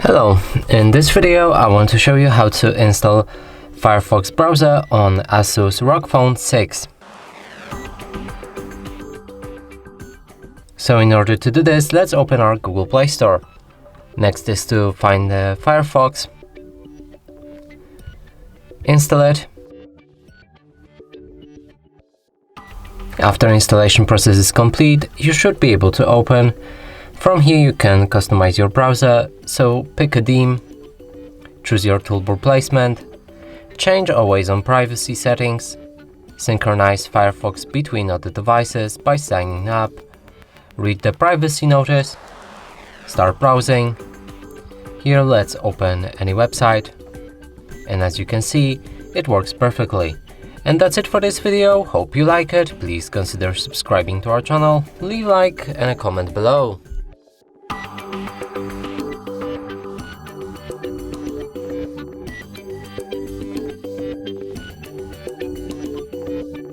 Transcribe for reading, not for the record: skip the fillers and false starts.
Hello, in this video I want to show you how to install Firefox browser on Asus ROG Phone 6. So in order to do this, let's open our Google Play Store. Next is to find the Firefox, install it. After installation process is complete, you should be able to open. From here you can customize your browser, so pick a theme, choose your toolbar placement, change always on privacy settings, synchronize Firefox between other devices by signing up, read the privacy notice, start browsing. Here let's open any website, and as you can see, it works perfectly. And that's it for this video. Hope you like it. Please consider subscribing to our channel, leave a like and a comment below.